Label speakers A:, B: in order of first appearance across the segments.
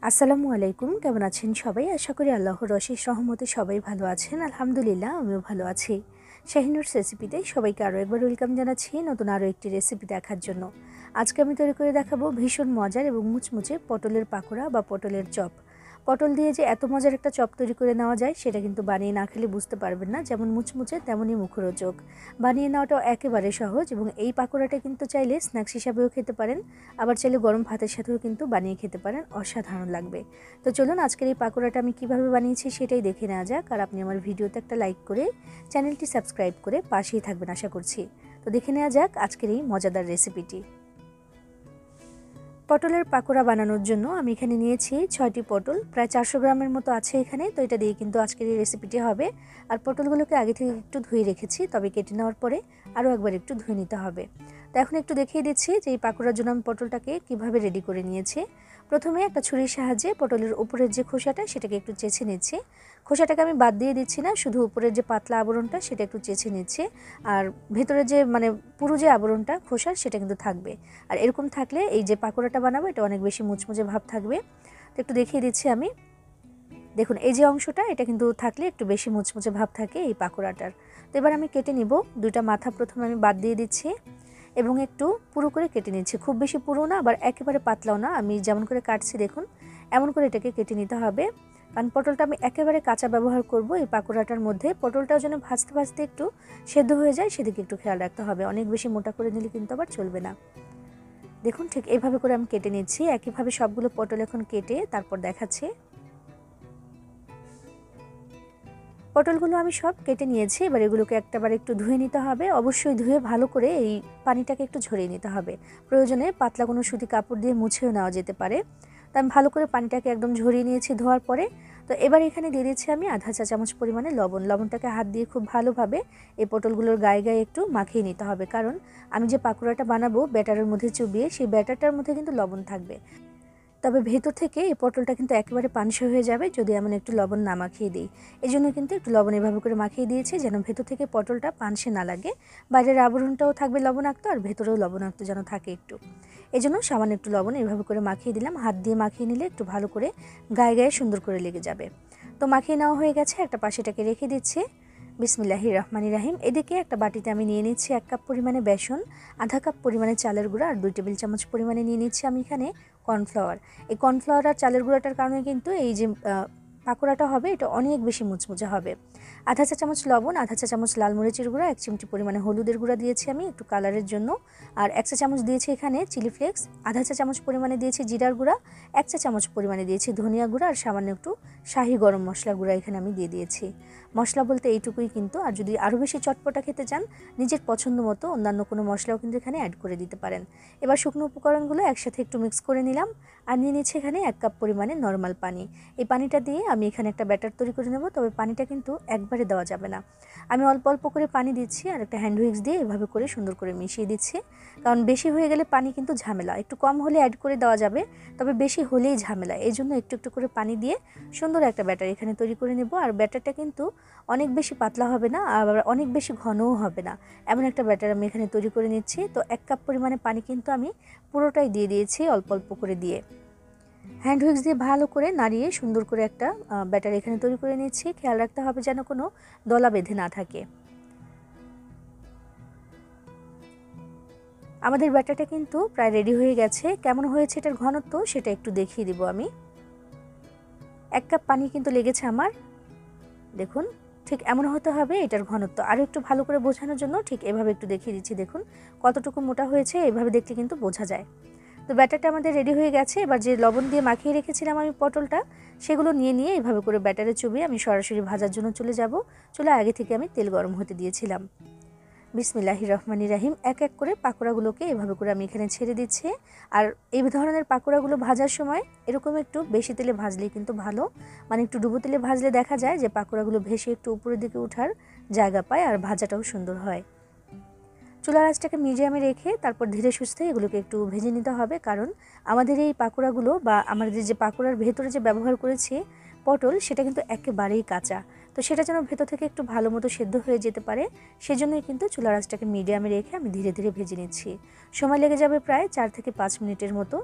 A: আসসালামু আলাইকুম, কেমন আছেন সবাই? আশা করি আল্লাহর অশেষ রহমতে সবাই ভালো আছেন। আলহামদুলিল্লাহ, আমিও ভালো আছি। শাহিনুরস রেসিপিতে সবাইকে আরও একবার ওয়েলকাম জানাচ্ছি নতুন আরও একটি রেসিপি দেখার জন্য। আজকে আমি তৈরি করে দেখাবো ভীষণ মজার এবং মুচমুচে পটলের পাকোড়া বা পটলের চপ। পটল দিয়ে যে এত মজার একটা চপ তৈরি করে নেওয়া যায় সেটা কিন্তু বানিয়ে না খেলে বুঝতে পারবেন না। যেমন মুচমুচে তেমনই মুখরোচক। বানিয়ে নেওয়াটাও একেবারে সহজ এবং এই পাকোড়াটা কিন্তু চাইলে স্ন্যাক্স হিসাবেও খেতে পারেন, আবার চাইলে গরম ভাতের সাথেও কিন্তু বানিয়ে খেতে পারেন, অসাধারণ লাগবে। তো চলুন আজকের এই পাকোড়াটা আমি কিভাবে বানিয়েছি সেটাই দেখে নেওয়া যাক। আর আপনি আমার ভিডিওতে একটা লাইক করে চ্যানেলটি সাবস্ক্রাইব করে পাশেই থাকবেন আশা করছি। তো দেখে নেওয়া যাক আজকের এই মজাদার রেসিপিটি। পটলের পাকোড়া বানানোর জন্য আমি এখানে নিয়েছি 6টি পটল, প্রায় 400 গ্রামের মতো আছে এখানে। তো এটা দিয়ে কিন্তু আজকের এই রেসিপিটি হবে। আর পটলগুলোকে আগে থেকে একটু ধুয়ে রেখেছি, তবে কেটে নেওয়ার পরে আরও একবার একটু ধুয়ে নিতে হবে। তো এখন একটু দেখিয়ে দিচ্ছি যে এই পাকোড়ার জন্য আমি পটলটাকে কিভাবে রেডি করে নিয়েছি। প্রথমে একটা ছুরির সাহায্যে পটলের উপরের যে খোসাটা সেটাকে একটু চেঁচে নিচ্ছি। খোসাটাকে আমি বাদ দিয়ে দিচ্ছি না, শুধু উপরের যে পাতলা আবরণটা সেটা একটু চেঁচে নিচ্ছি। আর ভেতরে যে পুরো যে আবরণটা খোসার সেটা কিন্তু থাকবে। আর এরকম থাকলে এই যে পাকোড়াটা বানাবো এটা অনেক বেশি মুচমুচে ভাব থাকবে। তো একটু দেখিয়ে দিচ্ছি আমি। দেখুন এই যে অংশটা এটা কিন্তু থাকলে একটু বেশি মুচমুচে ভাব থাকে এই পাকোড়াটার। তো এবার আমি কেটে নিব। দুইটা মাথা প্রথমে আমি বাদ দিয়ে দিচ্ছি এবং একটু পুরো করে কেটে নিচ্ছি। খুব বেশি পুরো না, আবার একেবারে পাতলাও না। আমি যেমন করে কাটছি দেখুন এমন করে এটাকে কেটে নিতে হবে। কারণ পটলটা আমি একেবারে কাঁচা ব্যবহার করব এই পাকোড়াটার মধ্যে। পটলটাও যেন ভাজতে ভাজতে একটু সেদ্ধ হয়ে যায় সেদিকে একটু খেয়াল রাখতে হবে। অনেক বেশি মোটা করে নিলে কিন্তু আবার চলবে না। দেখুন ঠিক এইভাবে করে আমি কেটে নিচ্ছি। একইভাবে সবগুলো পটল এখন কেটে তারপর দেখাচ্ছি। পটলগুলো আমি সব কেটে নিয়েছি। এবার এগুলোকে একটাবার একটু ধুয়ে নিতে হবে। অবশ্যই ধুয়ে ভালো করে এই পানিটাকে একটু ঝরিয়ে নিতে হবে। প্রয়োজনে পাতলা কোনো সুতি কাপড় দিয়ে মুছেও নেওয়া যেতে পারে। তো আমি ভালো করে পানিটাকে একদম ঝরিয়ে নিয়েছি ধোয়ার পরে। তো এবার এখানে দিয়ে দিচ্ছি আমি আধা চা চামচ পরিমাণে লবণ। লবণটাকে হাত দিয়ে খুব ভালোভাবে এই পটলগুলোর গায়ে গায়ে একটু মাখিয়ে নিতে হবে, কারণ আমি যে পাকোড়াটা বানাবো ব্যাটারের মধ্যে চুবিয়ে, সেই ব্যাটারটার মধ্যে কিন্তু লবণ থাকবে। তবে ভেতর থেকে এই পটলটা কিন্তু একেবারে পানসে হয়ে যাবে যদি এমন একটু লবণ না মাখিয়ে দিই। এই জন্য কিন্তু একটু লবণ এভাবে করে মাখিয়ে দিয়েছি যেন ভেতর থেকে পটলটা পানসে না লাগে। বাইরের আবরণটাও থাকবে লবণাক্ত আর ভেতরেও লবণাক্ত যেন থাকে একটু। এই জন্য সামান্য একটু লবণ এভাবে করে মাখিয়ে দিলাম। হাত দিয়ে মাখিয়ে নিলে একটু ভালো করে গায়ে গায়ে সুন্দর করে লেগে যাবে। তো মাখিয়ে নেওয়া হয়ে গেছে, একটা পাশেটাকে রেখে দিচ্ছি। বিসমিল্লাহির রহমানির রহিম। এদিকে একটা বাটিতে আমি নিয়ে নিচ্ছি 1 কাপ পরিমাণে বেসন, আধা কাপ পরিমাণে চালের গুঁড়া আর 2 টেবিল চামচ পরিমাণে নিয়ে নিচ্ছি আমি এখানে কর্নফ্লাওয়ার। এই কর্নফ্লাওয়ার আর চালের গুঁড়াটার কারণে কিন্তু এই যে পাকোড়াটা হবে এটা অনেক বেশি মুচমুচে হবে। আধা চা চামচ লবণ, আধা চা চামচ লাল মরিচের গুঁড়া, 1 চিমটি পরিমাণে হলুদের গুঁড়া দিয়েছি আমি একটু কালারের জন্য। আর 1 চা চামচ দিয়েছি এখানে চিলি ফ্লেক্স, আধা চা চামচ পরিমাণে দিয়েছি জিরার গুঁড়া, 1 চা চামচ পরিমাণে দিয়েছি ধনিয়া গুঁড়া আর সামান্য একটু শাহি গরম মশলা গুঁড়া এখানে আমি দিয়ে দিয়েছি। মশলা বলতে এইটুকুই কিন্তু। আর যদি আরও বেশি চটপটা খেতে চান নিজের পছন্দ মতো অন্যান্য কোনো মশলাও কিন্তু এখানে অ্যাড করে দিতে পারেন। এবার শুকনো উপকরণগুলো একসাথে একটু মিক্স করে নিলাম আর নিয়ে নিচ্ছি এখানে 1 কাপ পরিমাণে নর্মাল পানি। এই পানিটা দিয়ে আমি এখানে একটা ব্যাটার তৈরি করে নেব, তবে পানিটা কিন্তু একবারে দেওয়া যাবে না। আমি অল্প অল্প করে পানি দিচ্ছি আর একটা হ্যান্ড হুইক্স দিয়ে এভাবে করে সুন্দর করে মিশিয়ে দিচ্ছি। কারণ বেশি হয়ে গেলে পানি কিন্তু ঝামেলা, একটু কম হলে অ্যাড করে দেওয়া যাবে, তবে বেশি হলেই ঝামেলা। এই জন্য একটু একটু করে পানি দিয়ে সুন্দর একটা ব্যাটার এখানে তৈরি করে নেব। আর ব্যাটারটা কিন্তু অনেক বেশি পাতলা হবে না, আবার অনেক বেশি ঘনও হবে না, এমন একটা ব্যাটার আমি এখানে তৈরি করে নিচ্ছি। তো 1 কাপ পরিমাণে পানি কিন্তু আমি পুরোটাই দিয়ে দিয়েছি অল্প অল্প করে দিয়ে। হ্যান্ড হুইক্স দিয়ে ভালো করে নাড়িয়ে সুন্দর করে একটা ব্যাটার এখানে তৈরি করে নিচ্ছি। খেয়াল রাখতে হবে যেন কোনো দলা বেঁধে না থাকে। আমাদের ব্যাটারটা কিন্তু প্রায় রেডি হয়ে গেছে। কেমন হয়েছে এটার ঘনত্ব সেটা একটু দেখিয়ে দিব আমি। 1 কাপ পানি কিন্তু লেগেছে আমার। দেখুন ঠিক এমন হতে হবে এটার ঘনত্ব। আরও একটু ভালো করে বোঝানোর জন্য ঠিক এভাবে একটু দেখিয়ে দিচ্ছি। দেখুন কতটুকু মোটা হয়েছে, এভাবে দেখলে কিন্তু বোঝা যায়। তো ব্যাটারটা আমাদের রেডি হয়ে গেছে। এবার যে লবণ দিয়ে মাখিয়ে রেখেছিলাম আমি পটলটা, সেগুলো নিয়ে এভাবে করে ব্যাটারে চুবিয়ে আমি সরাসরি ভাজার জন্য চলে যাব। চুলা আগে থেকে আমি তেল গরম হতে দিয়েছিলাম। বিসমিল্লাহির রহমানির রহিম। এক এক করে পাকোড়াগুলোকে এভাবে করে আমি এখানে ছেড়ে দিচ্ছি। আর এই ধরনের পাকোড়াগুলো ভাজার সময় এরকম একটু বেশি তেলে ভাজলেই কিন্তু ভালো। একটু ডুবো তেলে ভাজলে দেখা যায় যে পাকোড়াগুলো ভেসে একটু উপরের দিকে ওঠার জায়গা পায় আর ভাজাটাও সুন্দর হয়। চুলার আঁচটাকে মিডিয়ামে রেখে তারপর ধীরে সুস্থে এগুলোকে একটু ভেজে নিতে হবে, কারণ আমাদের এই পাকোড়াগুলো বা আমাদের যে পাকোড়ার ভেতরে যে ব্যবহার করেছি পটল, সেটা কিন্তু একেবারেই কাঁচা। তো সেটা যেন ভেতর থেকে একটু ভালো মতো সেদ্ধ হয়ে যেতে পারে, সেজন্যই কিন্তু চুলার আঁচটাকে মিডিয়ামে রেখে আমি ধীরে ধীরে ভেজে নিচ্ছি। সময় লেগে যাবে প্রায় 4 থেকে 5 মিনিটের মতো।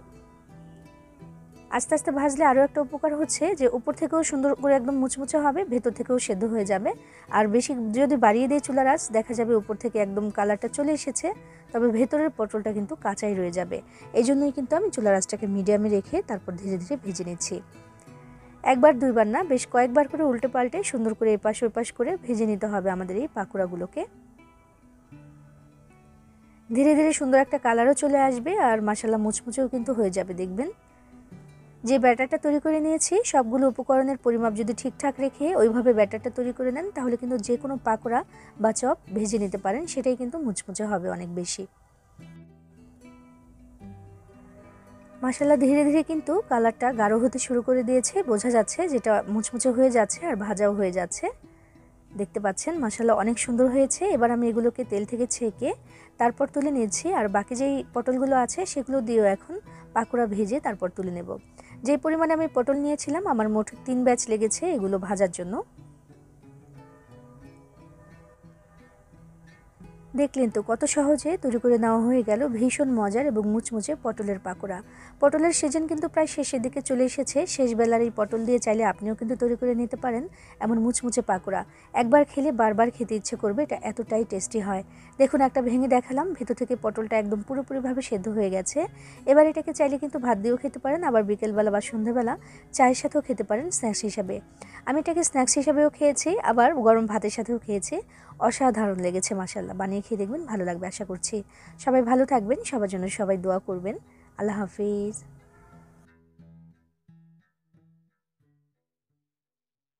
A: আস্তে আস্তে ভাজলে আরও একটা উপকার হচ্ছে যে উপর থেকেও সুন্দর করে একদম মুচমুচে হবে, ভেতর থেকেও সেদ্ধ হয়ে যাবে। আর বেশি যদি বাড়িয়ে দিয়ে চুলার আঁচ, দেখা যাবে উপর থেকে একদম কালারটা চলে এসেছে, তবে ভেতরের পটলটা কিন্তু কাঁচাই রয়ে যাবে। এই জন্যই কিন্তু আমি চুলার আঁচটাকে মিডিয়ামে রেখে তারপর ধীরে ধীরে ভেজে নিচ্ছি। একবার দুইবার না, বেশ কয়েকবার করে উল্টে পাল্টে সুন্দর করে এপাশ ওপাশ করে ভেজে নিতে হবে আমাদের এই পাকোড়াগুলোকে। ধীরে ধীরে সুন্দর একটা কালারও চলে আসবে আর মাশাআল্লাহ মুচমুচেও কিন্তু হয়ে যাবে। দেখবেন যে ব্যাটারটা তৈরি করে নিয়েছি, সবগুলো উপকরণের পরিমাপ যদি ঠিকঠাক রেখে ওইভাবে ব্যাটারটা তৈরি করে নেন, তাহলে কিন্তু যে কোনো পাকোড়া বা চপ ভেজে নিতে পারেন, সেটাই কিন্তু মুচমুচে হবে অনেক বেশি। মাশাআল্লাহ ধীরে ধীরে কিন্তু কালারটা গাঢ় হতে শুরু করে দিয়েছে, বোঝা যাচ্ছে যেটা মুচমুচে হয়ে যাচ্ছে আর ভাজাও হয়ে যাচ্ছে। দেখতে পাচ্ছেন মাশাআল্লাহ অনেক সুন্দর হয়েছে। এবার আমি এগুলোকে তেল থেকে ছেঁকে তারপর তুলে নিয়েছি, আর বাকি যেই পটলগুলো আছে সেগুলো দিয়েও এখন পাকোড়া ভেজে তারপর তুলে নেব। যে পরিমাণে আমি পটল নিয়েছিলাম, আমার মোট 3 ব্যাচ লেগেছে এগুলো ভাজার জন্য। দেখলেন তো কত সহজে তৈরি করে নেওয়া হয়ে গেল ভীষণ মজার এবং মুচমুচে পটলের পাকোড়া। পটলের সিজন কিন্তু প্রায় শেষের দিকে চলে এসেছে। শেষ বেলার এই পটল দিয়ে চাইলে আপনিও কিন্তু তৈরি করে নিতে পারেন এমন মুচমুচে পাকোড়া। একবার খেলে বারবার খেতে ইচ্ছে করবে, এটা এতটাই টেস্টি হয়। দেখুন একটা ভেঙে দেখালাম, ভেতর থেকে পটলটা একদম পুরোপুরিভাবে সেদ্ধ হয়ে গেছে। এবার এটাকে চাইলে কিন্তু ভাত দিয়েও খেতে পারেন, আবার বিকেলবেলা বা সন্ধ্যাবেলা চায়ের সাথেও খেতে পারেন স্ন্যাক্স হিসাবে। আমি এটাকে স্ন্যাক্স হিসাবেও খেয়েছি, আবার গরম ভাতের সাথেও খেয়েছি। অসাধারণ লেগেছে মাশাআল্লাহ। বানিয়ে খেয়ে দেখবেন, ভালো লাগবে আশা করছি। সবাই ভালো থাকবেন, সবার জন্য সবাই দোয়া করবেন। আল্লাহ হাফিজ।